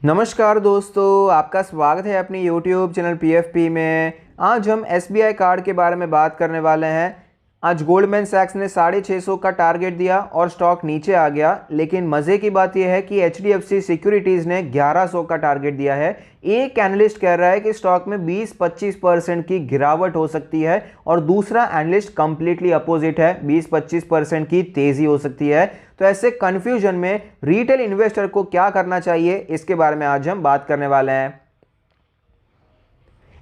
नमस्कार दोस्तों, आपका स्वागत है अपनी YouTube चैनल PFP में। आज हम SBI कार्ड के बारे में बात करने वाले हैं। आज गोल्डमैन सैक्स ने 650 का टारगेट दिया और स्टॉक नीचे आ गया, लेकिन मज़े की बात यह है कि HDFC सिक्योरिटीज़ ने 1100 का टारगेट दिया है। एक एनालिस्ट कह रहा है कि स्टॉक में 20-25% की गिरावट हो सकती है और दूसरा एनालिस्ट कंप्लीटली अपोजिट है, 20-25% की तेज़ी हो सकती है। तो ऐसे कन्फ्यूजन में रिटेल इन्वेस्टर को क्या करना चाहिए, इसके बारे में आज हम बात करने वाले हैं।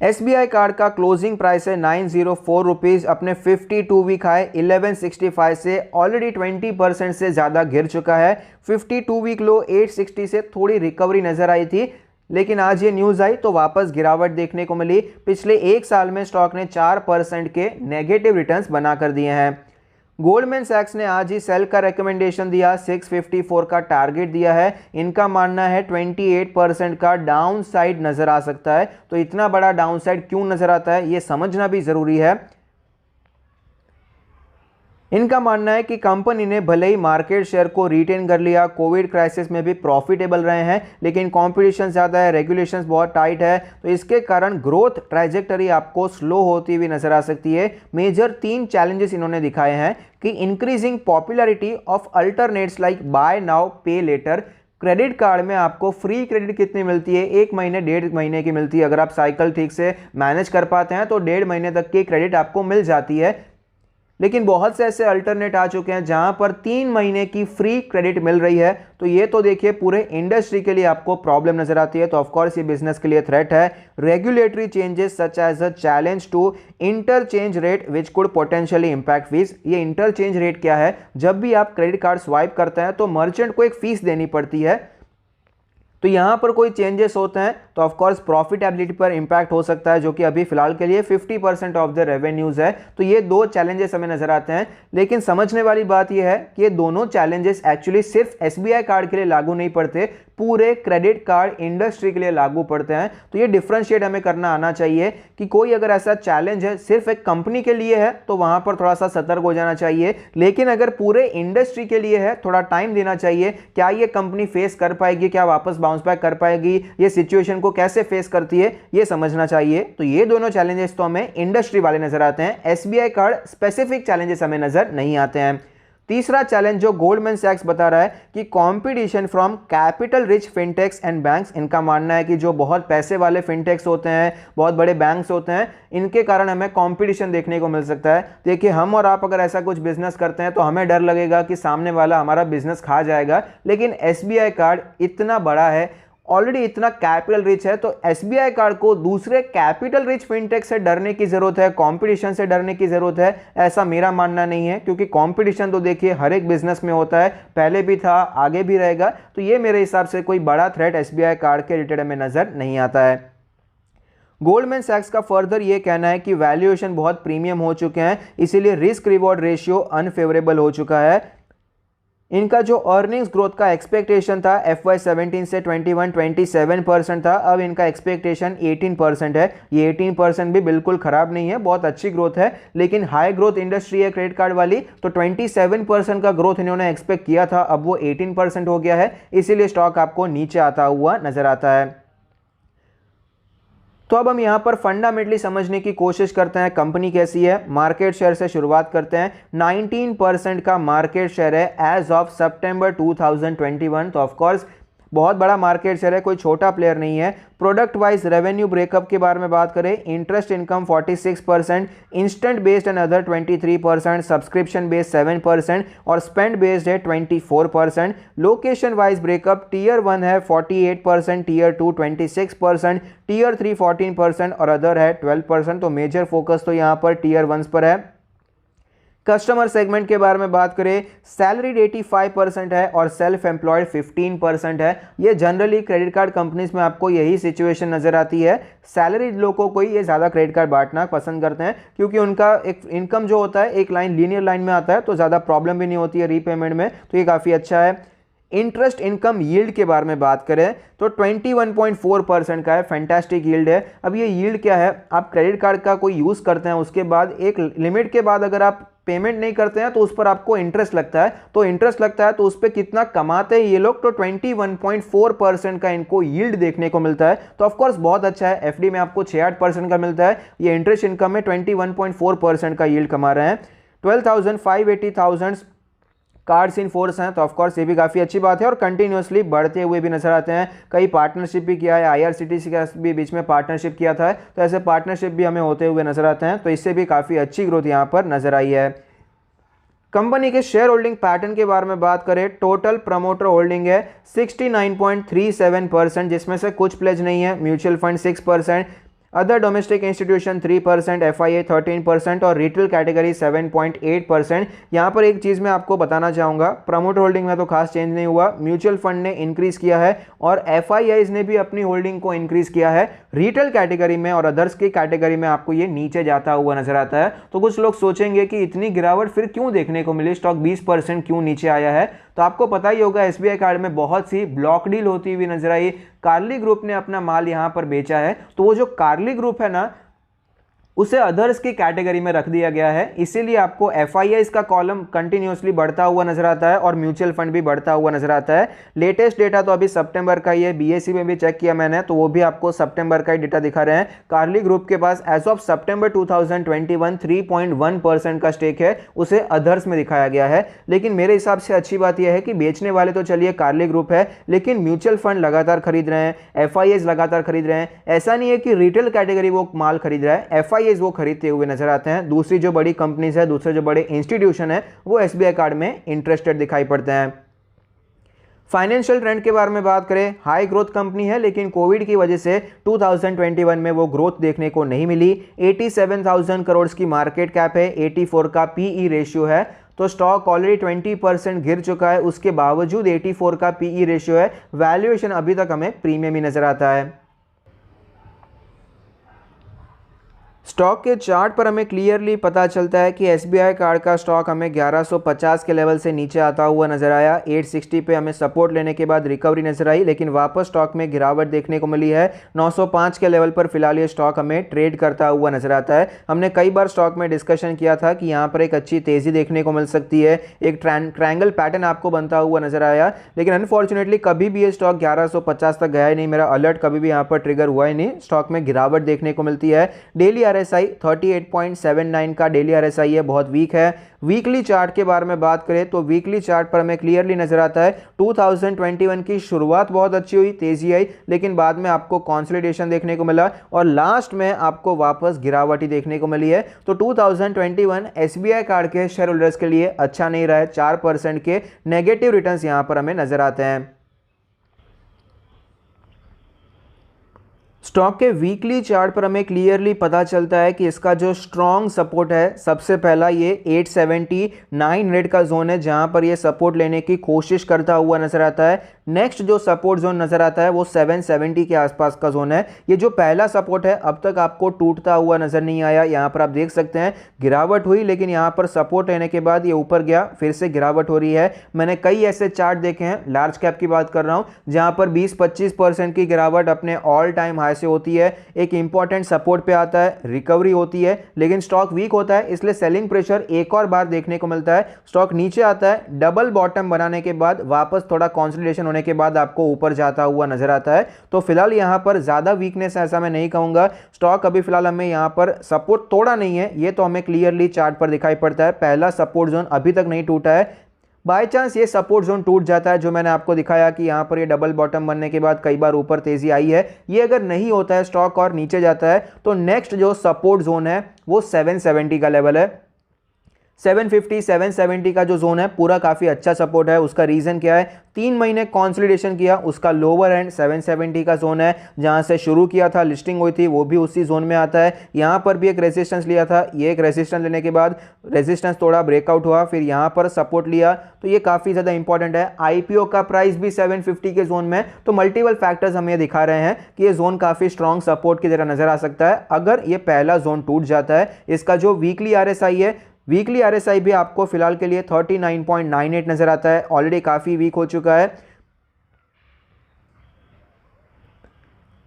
SBI कार्ड का क्लोजिंग प्राइस है 904 रुपीज़। अपने 52 वीक हाई 1165 से ऑलरेडी 20% से ज़्यादा गिर चुका है। 52 वीक लो 860 से थोड़ी रिकवरी नज़र आई थी, लेकिन आज ये न्यूज़ आई तो वापस गिरावट देखने को मिली। पिछले एक साल में स्टॉक ने 4% के नेगेटिव रिटर्न्स बना कर दिए हैं। गोल्डमैन सैक्स ने आज ही सेल का रिकमेंडेशन दिया, 654 का टारगेट दिया है। इनका मानना है 28% का डाउन साइड नज़र आ सकता है। तो इतना बड़ा डाउन साइड क्यों नज़र आता है, ये समझना भी ज़रूरी है। इनका मानना है कि कंपनी ने भले ही मार्केट शेयर को रिटेन कर लिया, कोविड क्राइसिस में भी प्रॉफिटेबल रहे हैं, लेकिन कंपटीशन ज़्यादा है, रेगुलेशंस बहुत टाइट है, तो इसके कारण ग्रोथ ट्रैजेक्टरी आपको स्लो होती हुई नजर आ सकती है। मेजर 3 चैलेंजेस इन्होंने दिखाए हैं कि increasing popularity of alternates like buy now pay later. Credit card में आपको फ्री क्रेडिट कितनी मिलती है, 1 महीने 1.5 महीने की मिलती है। अगर आप साइकिल ठीक से मैनेज कर पाते हैं तो 1.5 महीने तक की क्रेडिट आपको मिल जाती है। लेकिन बहुत से ऐसे अल्टरनेट आ चुके हैं जहां पर 3 महीने की फ्री क्रेडिट मिल रही है। तो ये तो देखिए पूरे इंडस्ट्री के लिए आपको प्रॉब्लम नजर आती है। तो ऑफकोर्स ये बिजनेस के लिए थ्रेट है। Regulatory changes such as a challenge to interchange rate which could potentially impact fees. ये इंटरचेंज रेट क्या है? जब भी आप क्रेडिट कार्ड स्वाइप करते हैं तो मर्चेंट को एक फीस देनी पड़ती है। तो यहाँ पर कोई चेंजेस होते हैं तो ऑफकोर्स प्रॉफिटेबिलिटी पर इंपैक्ट हो सकता है, जो कि अभी फिलहाल के लिए 50% ऑफ द रेवेन्यूज है। तो ये 2 चैलेंजेस हमें नजर आते हैं, लेकिन समझने वाली बात यह है कि ये दोनों चैलेंजेस एक्चुअली सिर्फ SBI कार्ड के लिए लागू नहीं पड़ते, पूरे क्रेडिट कार्ड इंडस्ट्री के लिए लागू पड़ते हैं। तो ये डिफरेंशिएट हमें करना आना चाहिए कि कोई अगर ऐसा चैलेंज है सिर्फ एक कंपनी के लिए है तो वहां पर थोड़ा सा सतर्क हो जाना चाहिए, लेकिन अगर पूरे इंडस्ट्री के लिए है थोड़ा टाइम देना चाहिए। क्या ये कंपनी फेस कर पाएगी, क्या वापस बाउंस बैक कर पाएगी, ये सिचुएशन को कैसे फेस करती है, ये समझना चाहिए। तो ये दोनों चैलेंजेस तो हमें इंडस्ट्री वाले नजर आते हैं, SBI कार्ड स्पेसिफिक चैलेंजेस हमें नजर नहीं आते हैं। तीसरा चैलेंज जो गोल्डमैन सैक्स बता रहा है कि competition from capital rich फिनटेक्स and banks. इनका मानना है कि जो बहुत पैसे वाले फिनटेक्स होते हैं, बहुत बड़े बैंक्स होते हैं, इनके कारण हमें कंपटीशन देखने को मिल सकता है। देखिए हम और आप अगर ऐसा कुछ बिजनेस करते हैं तो हमें डर लगेगा कि सामने वाला हमारा बिजनेस खा जाएगा, लेकिन SBI कार्ड इतना बड़ा है, ऑलरेडी इतना कैपिटल रिच है, तो SBI कार्ड को दूसरे कैपिटल रिच फिनटेक से डरने की जरूरत है, कंपटीशन से डरने की जरूरत है, ऐसा मेरा मानना नहीं है। क्योंकि कंपटीशन तो देखिए हर एक बिजनेस में होता है, पहले भी था, आगे भी रहेगा। तो ये मेरे हिसाब से कोई बड़ा थ्रेट SBI कार्ड के रिलेटेड में नजर नहीं आता है। गोल्डमैन सैक्स का फर्दर ये कहना है कि वैल्यूएशन बहुत प्रीमियम हो चुके हैं, इसीलिए रिस्क रिवॉर्ड रेशियो अनफेवरेबल हो चुका है। इनका जो अर्निंग्स ग्रोथ का एक्सपेक्टेशन था FY 17 से 21 27% था, अब इनका एक्सपेक्टेशन 18% है। ये 18% भी बिल्कुल खराब नहीं है, बहुत अच्छी ग्रोथ है, लेकिन हाई ग्रोथ इंडस्ट्री है क्रेडिट कार्ड वाली, तो 27% का ग्रोथ इन्होंने एक्सपेक्ट किया था, अब वो 18% हो गया है, इसीलिए स्टॉक आपको नीचे आता हुआ नजर आता है। तो अब हम यहां पर फंडामेंटली समझने की कोशिश करते हैं कंपनी कैसी है। मार्केट शेयर से शुरुआत करते हैं। 19% का मार्केट शेयर है एज ऑफ सितंबर 2021। तो ऑफकोर्स बहुत बड़ा मार्केट शेयर है, कोई छोटा प्लेयर नहीं है। प्रोडक्ट वाइज रेवेन्यू ब्रेकअप के बारे में बात करें, interest income 46%, instant based and other 23%, subscription based 7% और स्पेंड बेस्ड है 24%। लोकेशन वाइज ब्रेकअप टीयर 1 है 48%, टीयर 2 26%, टीयर 3 14% और अदर है 12%। तो मेजर फोकस तो यहाँ पर टीयर 1 पर है। कस्टमर सेगमेंट के बारे में बात करें, सैलरीड 85% है और सेल्फ एम्प्लॉयड 15% है। ये जनरली क्रेडिट कार्ड कंपनीज में आपको यही सिचुएशन नजर आती है। सैलरीड लोगों को ये ज़्यादा क्रेडिट कार्ड बांटना पसंद करते हैं, क्योंकि उनका एक इनकम जो होता है एक लाइन लीनियर लाइन में आता है, तो ज़्यादा प्रॉब्लम भी नहीं होती है रीपेमेंट में, तो ये काफ़ी अच्छा है। इंटरेस्ट इनकम यील्ड के बारे में बात करें तो 21.4% का है, फैंटास्टिक यील्ड है। अब ये यील्ड क्या है, आप क्रेडिट कार्ड का कोई यूज़ करते हैं, उसके बाद एक लिमिट के बाद अगर आप पेमेंट नहीं करते हैं तो उस पर आपको इंटरेस्ट लगता है, तो इंटरेस्ट लगता है तो उस पर कितना कमाते हैं ये लोग, तो 21.4% का इनको यील्ड देखने को मिलता है। तो ऑफकोर्स बहुत अच्छा है, एफडी में आपको 6-8% का मिलता है, ये इंटरेस्ट इनकम में 21.4% का यील्ड कमा रहे हैं। 12,580,000 कार्ड्स इन फोर्स हैं, तो ऑफकोर्स ये भी काफ़ी अच्छी बात है और कंटिन्यूसली बढ़ते हुए भी नजर आते हैं। कई पार्टनरशिप भी किया है, आईआरसीटीसी के भी बीच में पार्टनरशिप किया था, तो ऐसे पार्टनरशिप भी हमें होते हुए नजर आते हैं, तो इससे भी काफ़ी अच्छी ग्रोथ यहाँ पर नजर आई है। कंपनी के शेयर होल्डिंग पैटर्न के बारे में बात करें, टोटल प्रमोटर होल्डिंग है 69.37%, जिसमें से कुछ प्लेज नहीं है, mutual fund 6%, other domestic institution 3%, FIA 13% और रिटेल कैटेगरी 7.8%। यहाँ पर एक चीज़ मैं आपको बताना चाहूँगा, प्रमोटर होल्डिंग में तो खास चेंज नहीं हुआ, म्यूचुअल फंड ने इंक्रीज किया है और एफआईआईज ने भी अपनी होल्डिंग को इंक्रीज किया है। रिटेल कैटेगरी में और अदर्स की कैटेगरी में आपको ये नीचे जाता हुआ नजर आता है। तो कुछ लोग सोचेंगे कि इतनी गिरावट फिर क्यों देखने को मिली, स्टॉक 20% क्यों नीचे आया है, तो आपको पता ही होगा एसबीआई कार्ड में बहुत सी ब्लॉक डील होती हुई नजर आई। कार्ली ग्रुप ने अपना माल यहां पर बेचा है, तो वो जो कार्ली ग्रुप है ना, उसे अदर्स की कैटेगरी में रख दिया गया है, इसीलिए आपको एफआईआईज का कॉलम कंटिन्यूअसली बढ़ता हुआ नजर आता है और म्यूचुअल फंड भी बढ़ता हुआ नजर आता है। लेटेस्ट डेटा तो अभी सितंबर का ही है, बीएसई में भी चेक किया मैंने, तो वो भी आपको सितंबर का ही डेटा दिखा रहे हैं। कार्ली ग्रुप के पास एज ऑफ सितंबर 2021 3.1% का स्टेक है, उसे अदर्स में दिखाया गया है। लेकिन मेरे हिसाब से अच्छी बात यह है कि बेचने वाले तो चलिए कार्ली ग्रुप है, लेकिन म्यूचुअल फंड लगातार खरीद रहे हैं, एफआईआईज लगातार खरीद रहे हैं। ऐसा नहीं है कि रिटेल कैटेगरी वो माल खरीद रहा है, एफआईआईज वो खरीदते हुए नजर आते हैं। दूसरी जो बड़ी कंपनीज है, दूसरे जो बड़े इंस्टीट्यूशन है, वो एसबीआई कार्ड में इंटरेस्टेड दिखाई पड़ते हैं। फाइनेंशियल ट्रेंड के बारे में बात करें, हाई ग्रोथ कंपनी है, लेकिन कोविड की वजह से 2021 में वो ग्रोथ देखने को नहीं मिली। 87,000 करोड़ की मार्केट कैप है, 84 का पीई रेशियो है, तो स्टॉक ऑलरेडी 20% गिर चुका है, उसके बावजूद 84 का पीई रेशियो है। वैल्यूएशन अभी तक हमें प्रीमियम ही नजर आता है। स्टॉक के चार्ट पर हमें क्लियरली पता चलता है कि एसबीआई कार्ड का स्टॉक हमें 1150 के लेवल से नीचे आता हुआ नजर आया। 860 पे हमें सपोर्ट लेने के बाद रिकवरी नजर आई, लेकिन वापस स्टॉक में गिरावट देखने को मिली है। 905 के लेवल पर फिलहाल ये स्टॉक हमें ट्रेड करता हुआ नजर आता है। हमने कई बार स्टॉक में डिस्कशन किया था कि यहाँ पर एक अच्छी तेजी देखने को मिल सकती है, एक ट्रायंगल पैटर्न आपको बनता हुआ नजर आया, लेकिन अनफॉर्चुनेटली कभी भी ये स्टॉक 1150 तक गया ही नहीं। मेरा अलर्ट कभी भी यहाँ पर ट्रिगर हुआ ही नहीं, स्टॉक में गिरावट देखने को मिलती है। डेली आरएसआई 38.79 का डेली आरएसआई है, बहुत वीक है। वीकली चार्ट के बारे में बात करें तो वीकली चार्ट पर हमें क्लियरली नजर आता है 2021 की शुरुआत बहुत अच्छी हुई, तेजी आई, लेकिन बाद में आपको कंसोलिडेशन देखने को मिला और लास्ट में आपको वापस गिरावट ही देखने को मिली है। तो 2021 एसबीआई कार्ड के शेयर होल्डर्स के लिए अच्छा नहीं रहा है। 4% के नेगेटिव रिटर्न्स यहां पर हमें नजर आते हैं। स्टॉक के वीकली चार्ट पर हमें क्लियरली पता चलता है कि इसका जो स्ट्रॉन्ग सपोर्ट है, सबसे पहला ये 879 का जोन है, जहां पर ये सपोर्ट लेने की कोशिश करता हुआ नजर आता है। नेक्स्ट जो सपोर्ट जोन नजर आता है वो 770 के आसपास का जोन है। ये जो पहला सपोर्ट है अब तक आपको टूटता हुआ नजर नहीं आया। यहाँ पर आप देख सकते हैं गिरावट हुई, लेकिन यहाँ पर सपोर्ट लेने के बाद ये ऊपर गया, फिर से गिरावट हो रही है। मैंने कई ऐसे चार्ट देखे हैं, लार्ज कैप की बात कर रहा हूँ, जहां पर 20-25% की गिरावट अपने ऑल टाइम हाई से होती है, एक इंपॉर्टेंट सपोर्ट पे आता है, रिकवरी होती है, लेकिन स्टॉक वीक होता है, इसलिए सेलिंग प्रेशर एक और बार देखने को मिलता है। स्टॉक नीचे आता है, डबल बॉटम बनाने के बाद वापस थोड़ा कंसोलिडेशन होने के बाद आपको ऊपर जाता हुआ नजर आता है। तो फिलहाल यहां पर ज्यादा वीकनेस ऐसा मैं नहीं कहूंगा। स्टॉक अभी फिलहाल हमें यहां पर सपोर्ट तोड़ा नहीं है, ये तो हमें क्लियरली चार्ट पर दिखाई पड़ता है। पहला सपोर्ट जोन अभी तक नहीं टूटा है। बाय चांस ये सपोर्ट जोन टूट जाता है, जो मैंने आपको दिखाया कि यहां पर ये डबल बॉटम बनने के बाद कई बार ऊपर तेजी आई है, ये अगर नहीं होता है स्टॉक और नीचे जाता है, तो नेक्स्ट जो सपोर्ट जोन है वो 770 का लेवल है। 750 770 का जो जोन है पूरा काफी अच्छा सपोर्ट है। उसका रीजन क्या है, 3 महीने कंसोलिडेशन किया, उसका लोअर एंड 770 का जोन है, जहां से शुरू किया था, लिस्टिंग हुई थी, वो भी उसी जोन में आता है। यहां पर भी एक रेजिस्टेंस लिया था, ये एक रेजिस्टेंस लेने के बाद रेजिस्टेंस थोड़ा ब्रेकआउट हुआ, फिर यहां पर सपोर्ट लिया, तो ये काफी ज्यादा इंपॉर्टेंट है। आईपीओ का प्राइस भी 750 के जोन में, तो मल्टीपल फैक्टर्स हमें दिखा रहे हैं कि ये जोन काफी स्ट्रॉन्ग सपोर्ट की तरह नजर आ सकता है अगर ये पहला जोन टूट जाता है। इसका जो वीकली आरएसआई है, वीकली आरएसआई भी आपको फिलहाल के लिए 39.98 नजर आता है, ऑलरेडी काफी वीक हो चुका है।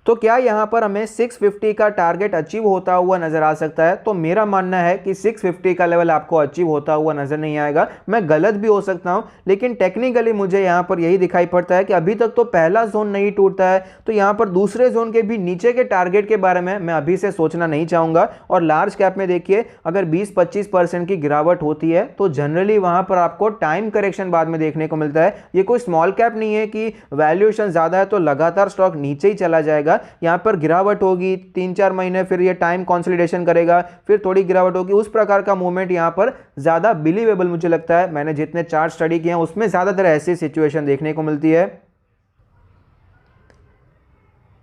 तो क्या यहाँ पर हमें 650 का टारगेट अचीव होता हुआ नजर आ सकता है? तो मेरा मानना है कि 650 का लेवल आपको अचीव होता हुआ नजर नहीं आएगा। मैं गलत भी हो सकता हूं, लेकिन टेक्निकली मुझे यहाँ पर यही दिखाई पड़ता है कि अभी तक तो पहला जोन नहीं टूटता है, तो यहाँ पर दूसरे जोन के भी नीचे के टारगेट के बारे में मैं अभी से सोचना नहीं चाहूंगा। और लार्ज कैप में देखिए, अगर 20-25% की गिरावट होती है तो जनरली वहां पर आपको टाइम करेक्शन बाद में देखने को मिलता है। ये कोई स्मॉल कैप नहीं है कि वैल्यूएशन ज्यादा है तो लगातार स्टॉक नीचे ही चला जाएगा। यहां पर गिरावट होगी 3-4 महीने, फिर ये टाइम कंसोलिडेशन करेगा, फिर थोड़ी गिरावट होगी। उस प्रकार का मूवमेंट यहां पर ज्यादा बिलीवेबल मुझे लगता है। मैंने जितने चार्ट स्टडी किए हैं उसमें ज्यादातर ऐसी सिचुएशन देखने को मिलती है।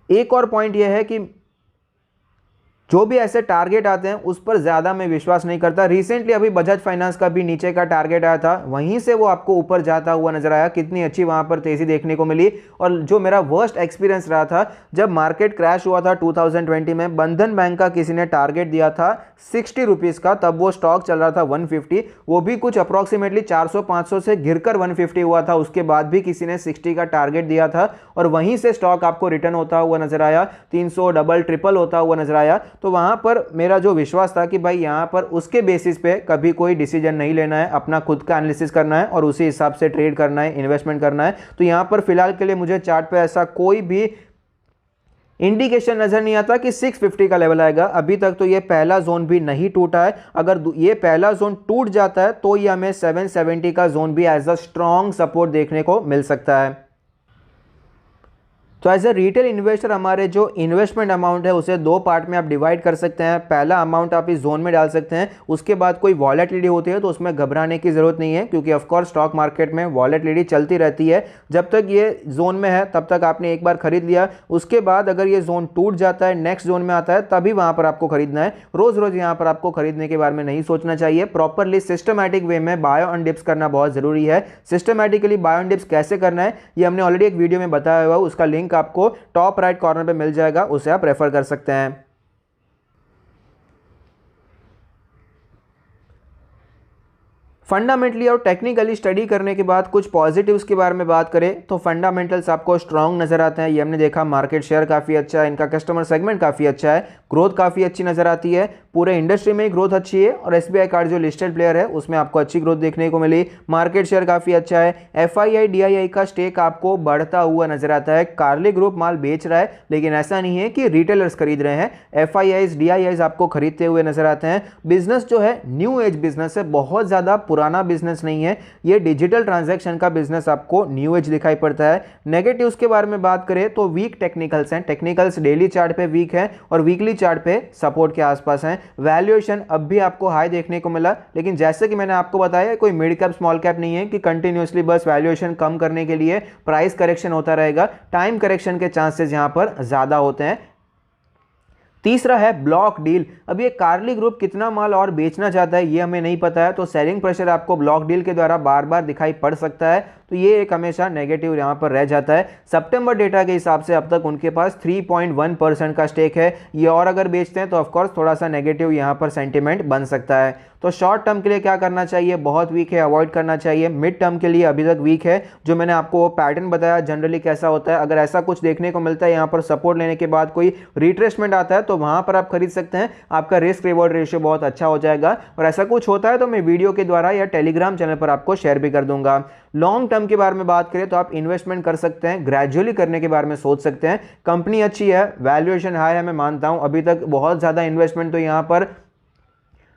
एक और पॉइंट यह है कि जो भी ऐसे टारगेट आते हैं उस पर ज्यादा मैं विश्वास नहीं करता। रिसेंटली अभी बजाज फाइनेंस का भी नीचे का टारगेट आया था, वहीं से वो आपको ऊपर जाता हुआ नजर आया। कितनी अच्छी वहां पर तेजी देखने को मिली। और जो मेरा वर्स्ट एक्सपीरियंस रहा था जब मार्केट क्रैश हुआ था 2020 में, बंधन बैंक का किसी ने टारगेट दिया था 60 रुपीज का, तब वो स्टॉक चल रहा था 150, वो भी कुछ अप्रोक्सीमेटली 400-500 से गिरकर 150 हुआ था। उसके बाद भी किसी ने 60 का टारगेट दिया था और वहीं से स्टॉक आपको रिटर्न होता हुआ नजर आया, 300 डबल ट्रिपल होता हुआ नजर आया। तो वहां पर मेरा जो विश्वास था कि भाई यहां पर उसके बेसिस पे कभी कोई डिसीजन नहीं लेना है, अपना खुद का एनालिसिस करना है और उसी हिसाब से ट्रेड करना है, इन्वेस्टमेंट करना है। तो यहां पर फिलहाल के लिए मुझे चार्ट पे ऐसा कोई भी इंडिकेशन नजर नहीं आता कि 650 का लेवल आएगा। अभी तक तो ये पहला जोन भी नहीं टूटा है। अगर ये पहला जोन टूट जाता है तो ये हमें 770 का जोन भी एज अ स्ट्रॉन्ग सपोर्ट देखने को मिल सकता है। तो एज ए रिटेल इन्वेस्टर हमारे जो इन्वेस्टमेंट अमाउंट है उसे दो पार्ट में आप डिवाइड कर सकते हैं। पहला अमाउंट आप इस जोन में डाल सकते हैं, उसके बाद कोई वॉलेटिलिटी होती है तो उसमें घबराने की जरूरत नहीं है, क्योंकि ऑफकोर्स स्टॉक मार्केट में वॉलेटिलिटी चलती रहती है। जब तक ये जोन में है तब तक आपने एक बार खरीद लिया, उसके बाद अगर ये जोन टूट जाता है, नेक्स्ट जोन में आता है, तभी वहां पर आपको खरीदना है। रोज रोज यहां पर आपको खरीदने के बारे में नहीं सोचना चाहिए। प्रॉपरली सिस्टमैटिक वे में बाय ऑन डिप्स करना बहुत जरूरी है। सिस्टमैटिकली बाय ऑन डिप्स कैसे करना है ये हमने ऑलरेडी एक वीडियो में बताया हुआ, उसका लिंक आपको टॉप राइट कॉर्नर पे मिल जाएगा, उसे आप रेफर कर सकते हैं। फंडामेंटली और टेक्निकली स्टडी करने के बाद कुछ पॉजिटिव्स के बारे में बात करें तो फंडामेंटल्स आपको स्ट्रांग नजर आते हैं। ये हमने देखा, मार्केट शेयर काफी अच्छा है, इनका कस्टमर सेगमेंट काफी अच्छा है, ग्रोथ काफी अच्छी नजर आती है, पूरे इंडस्ट्री में ही ग्रोथ अच्छी है। और एसबीआई कार्ड जो लिस्टेड प्लेयर है उसमें आपको अच्छी ग्रोथ देखने को मिली, मार्केट शेयर काफी अच्छा है। एफआईआई डीआईआई का स्टेक आपको बढ़ता हुआ नजर आता है। कार्ले ग्रुप माल बेच रहा है, लेकिन ऐसा नहीं है कि रिटेलर्स खरीद रहे हैं, एफआईआईज डीआईआईज आपको खरीदते हुए नजर आते हैं। बिजनेस जो है न्यू एज बिजनेस है, बहुत ज्यादा पुराना बिजनेस नहीं है, ये डिजिटल ट्रांजैक्शन का बिजनेस आपको न्यू एज दिखाई पड़ता है। नेगेटिव्स के बारे में बात करें तो वीक टेक्निकल्स हैं, टेक्निकल्स डेली चार्ट पे वीक है और वीकली चार्ट पे सपोर्ट के आसपास हैं। वैल्यूएशन अब भी आपको हाई देखने को मिला, लेकिन जैसे कि मैंने आपको बताया कोई मिड कैप स्मॉल कैप नहीं है कि कंटिन्यूअसली बस वैल्यूएशन कम करने के लिए प्राइस करेक्शन होता रहेगा। टाइम करेक्शन के चांसेस यहां पर ज्यादा होते हैं। तीसरा है ब्लॉक डील। अब ये कार्ली ग्रुप कितना माल और बेचना चाहता है ये हमें नहीं पता है, तो सेलिंग प्रेशर आपको ब्लॉक डील के द्वारा बार बार दिखाई पड़ सकता है, तो ये एक हमेशा नेगेटिव यहां पर रह जाता है। सितंबर डेटा के हिसाब से अब तक उनके पास 3.1% का स्टेक है, ये और अगर बेचते हैं तो ऑफकोर्स थोड़ा सा नेगेटिव यहां पर सेंटिमेंट बन सकता है। तो शॉर्ट टर्म के लिए क्या करना चाहिए, बहुत वीक है, अवॉइड करना चाहिए। मिड टर्म के लिए अभी तक वीक है, जो मैंने आपको वो पैटर्न बताया जनरली कैसा होता है। अगर ऐसा कुछ देखने को मिलता है, यहाँ पर सपोर्ट लेने के बाद कोई रिट्रेसमेंट आता है तो वहां पर आप खरीद सकते हैं, आपका रिस्क रिवॉर्ड रेशियो बहुत अच्छा हो जाएगा। और ऐसा कुछ होता है तो मैं वीडियो के द्वारा या टेलीग्राम चैनल पर आपको शेयर भी कर दूंगा। लॉन्ग टर्म के बारे में बात करें तो आप इन्वेस्टमेंट कर सकते हैं, ग्रेजुअली करने के बारे में सोच सकते हैं। कंपनी अच्छी है, वैल्यूएशन हाई है, मैं मानता हूं अभी तक बहुत ज्यादा इन्वेस्टमेंट तो यहां पर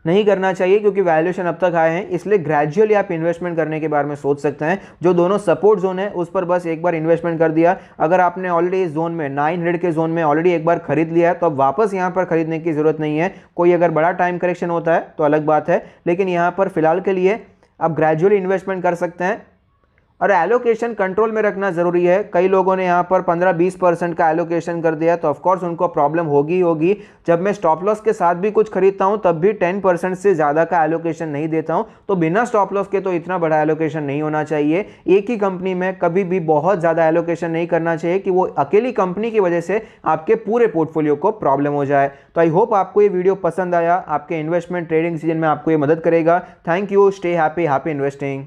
नहीं करना चाहिए क्योंकि वैल्यूएशन अब तक आए हैं, इसलिए ग्रेजुअली आप इन्वेस्टमेंट करने के बारे में सोच सकते हैं। जो दोनों सपोर्ट जोन है उस पर बस एक बार इन्वेस्टमेंट कर दिया। अगर आपने ऑलरेडी इस जोन में 900 के जोन में ऑलरेडी एक बार खरीद लिया है तो अब वापस यहां पर खरीदने की जरूरत नहीं है। कोई अगर बड़ा टाइम करेक्शन होता है तो अलग बात है, लेकिन यहां पर फिलहाल के लिए आप ग्रेजुअली इन्वेस्टमेंट कर सकते हैं। और एलोकेशन कंट्रोल में रखना जरूरी है। कई लोगों ने यहाँ पर 15-20% का एलोकेशन कर दिया तो ऑफकोर्स उनको प्रॉब्लम होगी। जब मैं स्टॉप लॉस के साथ भी कुछ खरीदता हूँ तब भी 10% से ज़्यादा का एलोकेशन नहीं देता हूँ, तो बिना स्टॉप लॉस के तो इतना बड़ा एलोकेशन नहीं होना चाहिए। एक ही कंपनी में कभी भी बहुत ज़्यादा एलोकेशन नहीं करना चाहिए कि वो अकेली कंपनी की वजह से आपके पूरे पोर्टफोलियो को प्रॉब्लम हो जाए। तो आई होप आपको ये वीडियो पसंद आया, आपके इन्वेस्टमेंट ट्रेडिंग सीजन में आपको ये मदद करेगा। Thank you, stay happy, happy investing.